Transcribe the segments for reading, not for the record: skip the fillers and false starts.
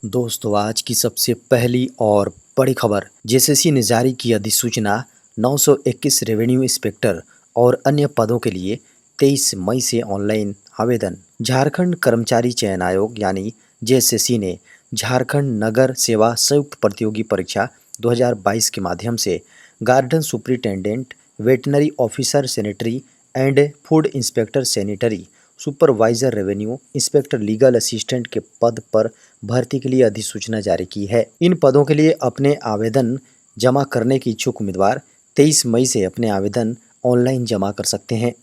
दोस्तों आज की सबसे पहली और बड़ी खबर जेएसएससी ने जारी की अधिसूचना 921 रेवेन्यू इंस्पेक्टर और अन्य पदों के लिए 23 मई से ऑनलाइन आवेदन। झारखंड कर्मचारी चयन आयोग यानी जेएसएससी ने झारखंड नगर सेवा संयुक्त प्रतियोगी परीक्षा 2022 के माध्यम से garden superintendent, veterinary officer sanitary and food inspector sanitary, supervisor revenue inspector, legal assistant के पद पर भर्ती के लिए अधिसूचना जारी की है। इन पदों के लिए अपने आवेदन जमा करने के इच्छुक उम्मीदवार 23 मई से अपने आवेदन ऑनलाइन जमा कर सकते हैं।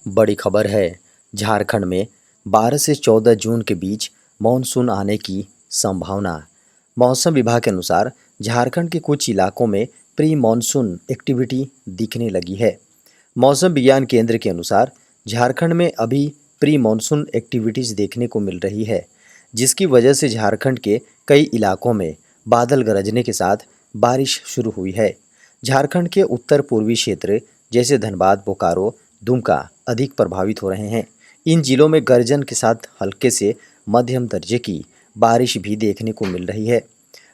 बड़ी खबर है, झारखंड में 12 से 14 जून के बीच मानसून आने की संभावना। मौसम विभाग के अनुसार झारखंड के कुछ इलाकों में प्री मानसून एक्टिविटी दिखने लगी है। मौसम विज्ञान केंद्र के अनुसार झारखंड में अभी प्री मानसून एक्टिविटीज़ देखने को मिल रही है, जिसकी वजह से झारखंड के कई इलाकों में बादल गरजने के साथ बारिश शुरू हुई है। झारखंड के उत्तर पूर्वी क्षेत्र जैसे धनबाद, बोकारो, दुमका अधिक प्रभावित हो रहे हैं। इन जिलों में गर्जन के साथ हल्के से मध्यम दर्जे की बारिश भी देखने को मिल रही है।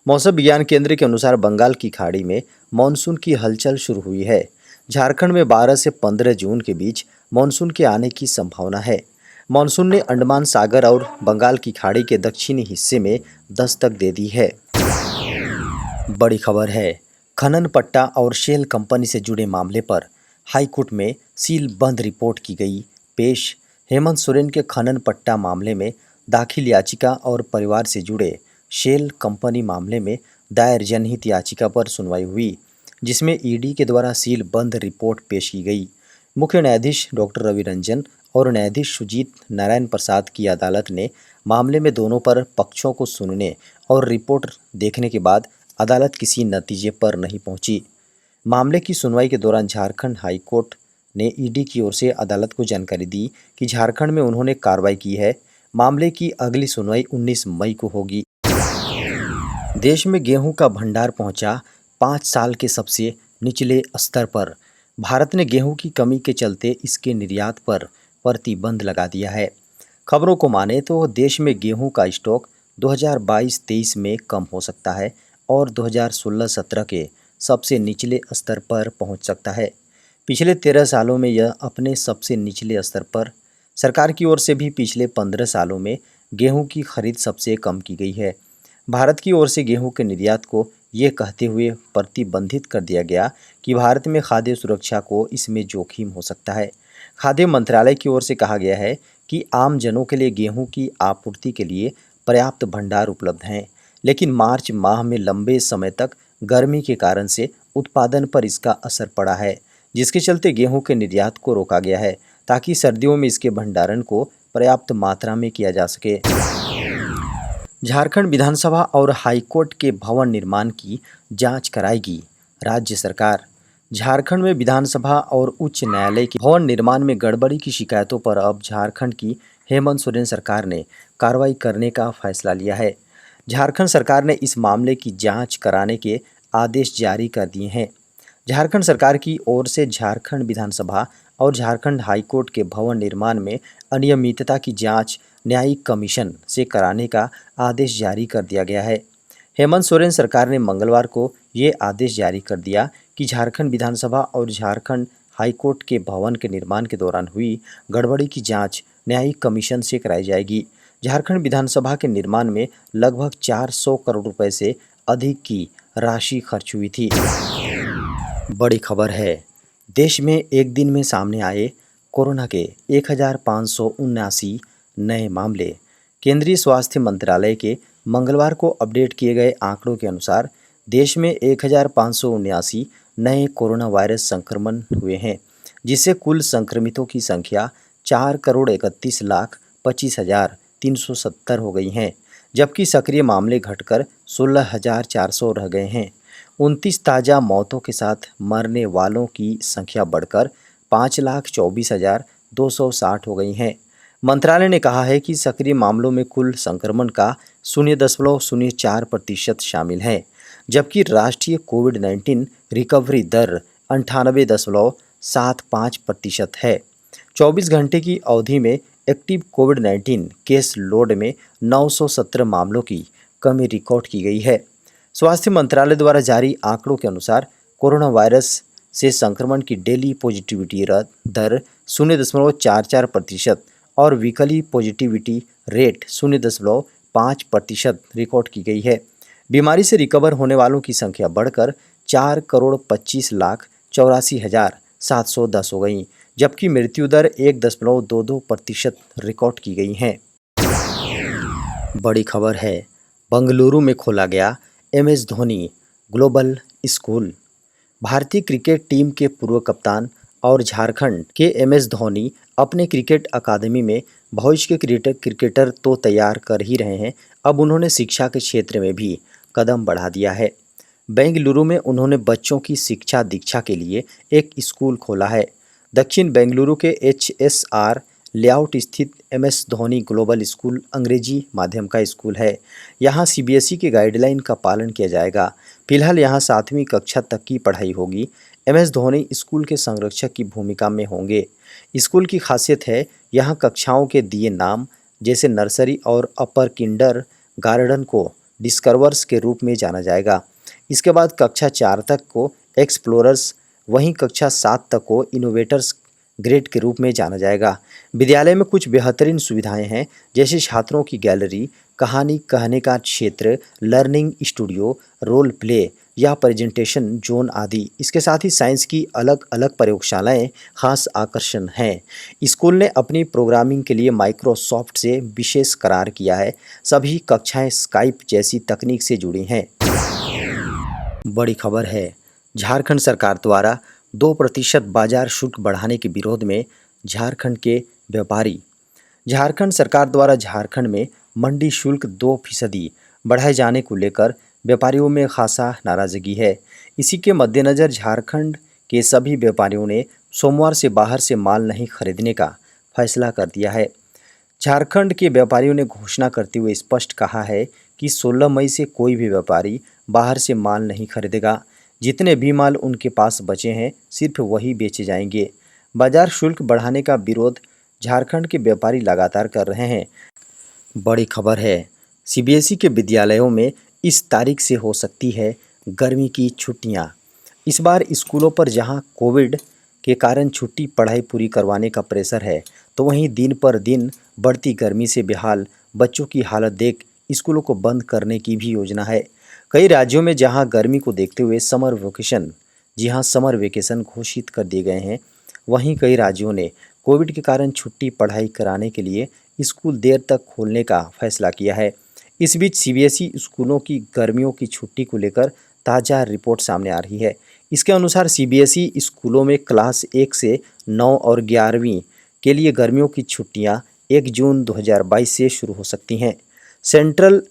मौसम विज्ञान केंद्र के अनुसार बंगाल की खाड़ी में मानसून की हलचल शुरू हुई है। झारखंड में 12 से 15 जून के बीच मानसून के आने की संभावना है। मानसून ने अंडमान सागर और बंगाल की खाड़ी के दक्षिणी हिस्से में दस्तक दे दी है। बड़ी खबर है, खनन पट्टा और शेल कंपनी से जुड़े मामले पर हाईकोर्ट में सीलबंद रिपोर्ट की गई पेश। हेमंत सोरेन के खनन पट्टा मामले में दाखिल याचिका और परिवार से जुड़े शेल कंपनी मामले में दायर जनहित याचिका पर सुनवाई हुई, जिसमें ईडी के द्वारा सीलबंद रिपोर्ट पेश की गई। मुख्य न्यायाधीश डॉक्टर रवि रंजन और न्यायाधीश सुजीत नारायण प्रसाद की अदालत ने मामले में दोनों पर पक्षों को सुनने और रिपोर्ट देखने के बाद अदालत किसी नतीजे पर नहीं पहुंची। मामले की सुनवाई के दौरान झारखंड हाई कोर्ट ने ईडी की ओर से अदालत को जानकारी दी कि झारखंड में उन्होंने कार्रवाई की है। मामले की अगली सुनवाई 19 मई को होगी। देश में गेहूं का भंडार पहुंचा 5 साल के सबसे निचले स्तर पर। भारत ने गेहूं की कमी के चलते इसके निर्यात पर प्रतिबंध लगा दिया है। खबरों को माने तो देश में गेहूं का स्टॉक 2022-23 में कम हो सकता है और 2016-17 के सबसे निचले स्तर पर पहुंच सकता है। पिछले 13 सालों में यह अपने सबसे निचले स्तर पर। सरकार की ओर से भी पिछले 15 सालों में गेहूं की खरीद सबसे कम की गई है। भारत की ओर से गेहूं के निर्यात को ये कहते हुए प्रतिबंधित कर दिया गया कि भारत में खाद्य सुरक्षा को इसमें जोखिम हो सकता है। खाद्य मंत्रालय की ओर से कहा गया है कि आम जनों के लिए गेहूं की आपूर्ति के लिए पर्याप्त भंडार उपलब्ध हैं, लेकिन मार्च माह में लंबे समय तक गर्मी के कारण से उत्पादन पर इसका असर पड़ा है, जिसके चलते गेहूं के निर्यात को रोका गया है ताकि सर्दियों में इसके भंडारण को पर्याप्त मात्रा में किया जा सके। झारखंड विधानसभा और हाईकोर्ट के भवन निर्माण की जांच कराएगी राज्य सरकार। झारखंड में विधानसभा और उच्च न्यायालय के भवन निर्माण में गड़बड़ी की शिकायतों पर अब झारखंड की हेमंत सोरेन सरकार ने कार्रवाई करने का फैसला लिया है। झारखंड सरकार ने इस मामले की जांच कराने के आदेश जारी कर दिए हैं। झारखंड सरकार की ओर से झारखंड विधानसभा और झारखंड हाईकोर्ट के भवन निर्माण में अनियमितता की जांच न्यायिक कमीशन से कराने का आदेश जारी कर दिया गया है। हेमंत सोरेन सरकार ने मंगलवार को ये आदेश जारी कर दिया कि झारखंड विधानसभा और झारखंड हाईकोर्ट के भवन के निर्माण के दौरान हुई गड़बड़ी की जांच न्यायिक कमीशन से कराई जाएगी। झारखंड विधानसभा के निर्माण में लगभग 400 करोड़ रुपए से अधिक की राशि खर्च हुई थी। बड़ी खबर है, देश में एक दिन में सामने आए कोरोना के 1579 नए मामले। केंद्रीय स्वास्थ्य मंत्रालय के मंगलवार को अपडेट किए गए आंकड़ों के अनुसार देश में 1579 नए कोरोना वायरस संक्रमण हुए हैं, जिससे कुल संक्रमितों की संख्या 4,31,25,370 हो गई हैं, जबकि सक्रिय मामले घटकर 16,400 रह गए हैं। 29 ताज़ा मौतों के साथ मरने वालों की संख्या बढ़कर 5,24,260 हो गई हैं। मंत्रालय ने कहा है कि सक्रिय मामलों में कुल संक्रमण का 0.04% शामिल है, जबकि राष्ट्रीय कोविड-19 रिकवरी दर 98.75% है। 24 घंटे की अवधि में एक्टिव कोविड-19 केस लोड में 917 मामलों की कमी रिकॉर्ड की गई है। स्वास्थ्य मंत्रालय द्वारा जारी आंकड़ों के अनुसार कोरोना वायरस से संक्रमण की डेली पॉजिटिविटी दर 0.44% और वीकली पॉजिटिविटी रेट 0.5% रिकॉर्ड की गई है। बीमारी से रिकवर होने वालों की संख्या बढ़कर 4,25,84,710 हो गई, जबकि मृत्यु दर 1.22% रिकॉर्ड की गई है। बड़ी खबर है, बेंगलुरु में खोला गया MS धोनी ग्लोबल स्कूल। भारतीय क्रिकेट टीम के पूर्व कप्तान और झारखंड के MS धोनी अपने क्रिकेट अकादमी में भविष्य के क्रिकेटर तो तैयार कर ही रहे हैं, अब उन्होंने शिक्षा के क्षेत्र में भी कदम बढ़ा दिया है। बेंगलुरु में उन्होंने बच्चों की शिक्षा दीक्षा के लिए एक स्कूल खोला है। दक्षिण बेंगलुरु के HSR लेआउट स्थित MS धोनी ग्लोबल स्कूल अंग्रेजी माध्यम का स्कूल है। यहाँ CBSE के गाइडलाइन का पालन किया जाएगा। फिलहाल यहाँ 7वीं कक्षा तक की पढ़ाई होगी। MS धोनी स्कूल के संरक्षक की भूमिका में होंगे। स्कूल की खासियत है, यहाँ कक्षाओं के दिए नाम जैसे नर्सरी और अपर किंडर गार्डन को डिस्कवर्स के रूप में जाना जाएगा। इसके बाद कक्षा 4 तक को एक्सप्लोरर्स, वहीं कक्षा 7 तक को इनोवेटर्स ग्रेड के रूप में जाना जाएगा। विद्यालय में कुछ बेहतरीन सुविधाएं हैं, जैसे छात्रों की गैलरी, कहानी कहने का क्षेत्र, लर्निंग स्टूडियो, रोल प्ले या प्रेजेंटेशन जोन आदि। इसके साथ ही साइंस की अलग अलग प्रयोगशालाएं खास आकर्षण हैं। स्कूल ने अपनी प्रोग्रामिंग के लिए माइक्रोसॉफ्ट से विशेष करार किया है। सभी कक्षाएं स्काइप जैसी तकनीक से जुड़ी हैं। बड़ी खबर है, झारखंड सरकार द्वारा 2% बाजार शुल्क बढ़ाने के विरोध में झारखंड के व्यापारी। झारखंड सरकार द्वारा झारखंड में मंडी शुल्क 2% बढ़ाए जाने को लेकर व्यापारियों में खासा नाराजगी है। इसी के मद्देनज़र झारखंड के सभी व्यापारियों ने सोमवार से बाहर से माल नहीं खरीदने का फैसला कर दिया है। झारखंड के व्यापारियों ने घोषणा करते हुए स्पष्ट कहा है कि 16 मई से कोई भी व्यापारी बाहर से माल नहीं खरीदेगा। जितने भी माल उनके पास बचे हैं सिर्फ वही बेचे जाएंगे। बाजार शुल्क बढ़ाने का विरोध झारखंड के व्यापारी लगातार कर रहे हैं। बड़ी खबर है, CBSE के विद्यालयों में इस तारीख से हो सकती है गर्मी की छुट्टियां। इस बार स्कूलों पर जहां कोविड के कारण छुट्टी पढ़ाई पूरी करवाने का प्रेशर है, तो वहीं दिन पर दिन बढ़ती गर्मी से बेहाल बच्चों की हालत देख स्कूलों को बंद करने की भी योजना है। कई राज्यों में जहां गर्मी को देखते हुए समर वेकेशन घोषित कर दिए गए हैं, वहीं कई राज्यों ने कोविड के कारण छुट्टी पढ़ाई कराने के लिए स्कूल देर तक खोलने का फैसला किया है। इस बीच CBSE स्कूलों की गर्मियों की छुट्टी को लेकर ताज़ा रिपोर्ट सामने आ रही है। इसके अनुसार CBSE स्कूलों में क्लास 1 से 9 और 11वीं के लिए गर्मियों की छुट्टियां 1 जून 2022 से शुरू हो सकती हैं। Central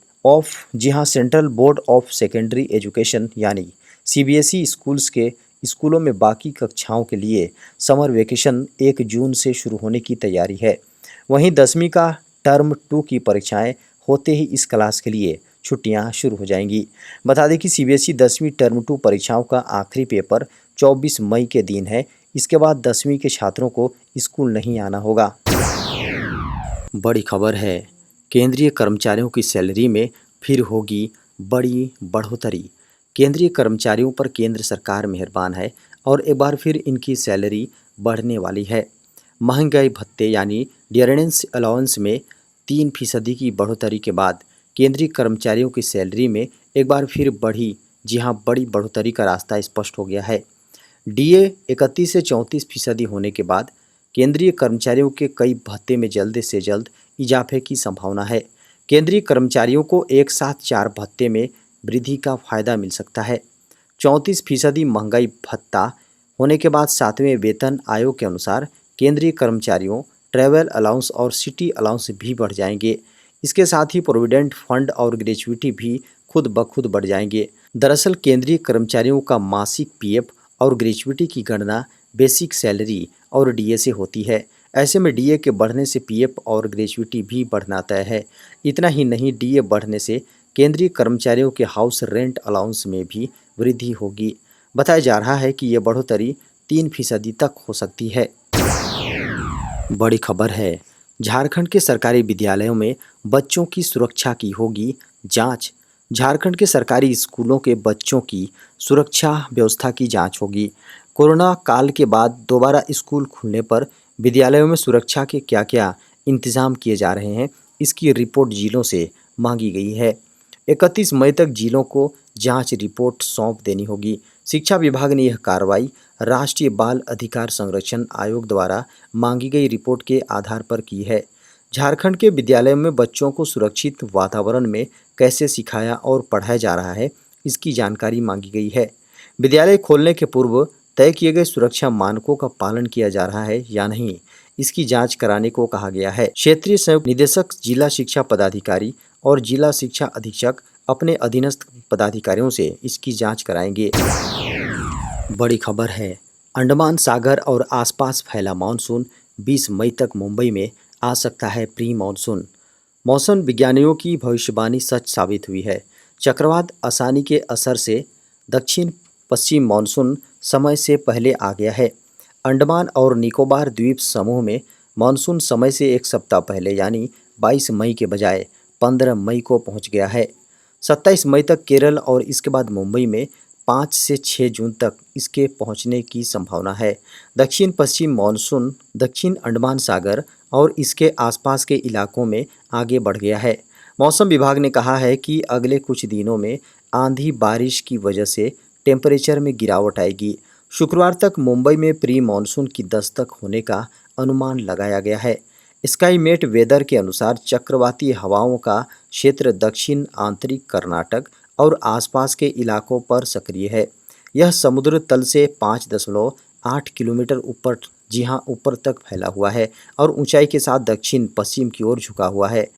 board of secondary education यानी CBSE स्कूलों में बाकी कक्षाओं के लिए समर वेकेशन 1 जून से शुरू होने की तैयारी है। वहीं 10वीं का टर्म 2 की परीक्षाएं होते ही इस क्लास के लिए छुट्टियां शुरू हो जाएंगी। बता दें कि CBSE 10वीं टर्म 2 परीक्षाओं का आखिरी पेपर 24 मई के दिन है। इसके बाद 10वीं के छात्रों को स्कूल नहीं आना होगा। बड़ी खबर है, केंद्रीय कर्मचारियों की सैलरी में फिर होगी बड़ी बढ़ोतरी। केंद्रीय कर्मचारियों पर केंद्र सरकार मेहरबान है और एक बार फिर इनकी सैलरी बढ़ने वाली है। महंगाई भत्ते यानी डियरेंस अलाउंस में 3% की बढ़ोतरी के बाद केंद्रीय कर्मचारियों की सैलरी में एक बार फिर बड़ी बढ़ोतरी का रास्ता स्पष्ट हो गया है। DA 31 से 34% होने के बाद केंद्रीय कर्मचारियों के कई भत्ते में जल्द से जल्द इजाफे की संभावना है। केंद्रीय कर्मचारियों को एक साथ 4 भत्ते में वृद्धि का फायदा मिल सकता है। 34% महंगाई भत्ता होने के बाद 7वें वेतन आयोग के अनुसार केंद्रीय कर्मचारियों ट्रैवल अलाउंस और सिटी अलाउंस भी बढ़ जाएंगे। इसके साथ ही प्रोविडेंट फंड और ग्रेच्युटी भी खुद ब खुद बढ़ जाएंगे। दरअसल केंद्रीय कर्मचारियों का मासिक PF और ग्रेच्युटी की गणना बेसिक सैलरी और DA से होती है। ऐसे में DA के बढ़ने से PF और ग्रेच्युटी भी बढ़ना तय है। इतना ही नहीं, DA बढ़ने से केंद्रीय कर्मचारियों के हाउस रेंट अलाउंस में भी वृद्धि होगी। बताया जा रहा है कि ये बढ़ोतरी 3% तक हो सकती है। बड़ी खबर है, झारखंड के सरकारी विद्यालयों में बच्चों की सुरक्षा की होगी जांच। झारखंड के सरकारी स्कूलों के बच्चों की सुरक्षा व्यवस्था की जांच होगी। कोरोना काल के बाद दोबारा स्कूल खुलने पर विद्यालयों में सुरक्षा के क्या-क्या इंतजाम किए जा रहे हैं, इसकी रिपोर्ट जिलों से मांगी गई है। 31 मई तक जिलों को जांच रिपोर्ट सौंप देनी होगी। शिक्षा विभाग ने यह कार्रवाई राष्ट्रीय बाल अधिकार संरक्षण आयोग द्वारा मांगी गई रिपोर्ट के आधार पर की है। झारखंड के विद्यालयों में बच्चों को सुरक्षित वातावरण में कैसे सिखाया और पढ़ाया जा रहा है, इसकी जानकारी मांगी गई है। विद्यालय खोलने के पूर्व तय किए गए सुरक्षा मानकों का पालन किया जा रहा है या नहीं, इसकी जांच कराने को कहा गया है। क्षेत्रीय संयुक्त निदेशक, जिला शिक्षा पदाधिकारी और जिला शिक्षा अधीक्षक अपने अधीनस्थ पदाधिकारियों से इसकी जांच कराएंगे। बड़ी खबर है, अंडमान सागर और आसपास फैला मानसून 20 मई तक मुंबई में आ सकता है प्री मानसून। मौसम विज्ञानियों की भविष्यवाणी सच साबित हुई है। चक्रवात आसानी के असर से दक्षिण पश्चिम मानसून समय से पहले आ गया है। अंडमान और निकोबार द्वीप समूह में मानसून समय से एक सप्ताह पहले यानी 22 मई के बजाय 15 मई को पहुंच गया है। 27 मई तक केरल और इसके बाद मुंबई में 5 से 6 जून तक इसके पहुंचने की संभावना है। दक्षिण पश्चिम मानसून दक्षिण अंडमान सागर और इसके आसपास के इलाकों में आगे बढ़ गया है। मौसम विभाग ने कहा है कि अगले कुछ दिनों में आंधी बारिश की वजह से टेम्परेचर में गिरावट आएगी। शुक्रवार तक मुंबई में प्री मानसून की दस्तक होने का अनुमान लगाया गया है। स्काईमेट वेदर के अनुसार चक्रवाती हवाओं का क्षेत्र दक्षिण आंतरिक कर्नाटक और आसपास के इलाकों पर सक्रिय है। यह समुद्र तल से 5.8 किलोमीटर ऊपर ऊपर तक फैला हुआ है और ऊंचाई के साथ दक्षिण पश्चिम की ओर झुका हुआ है।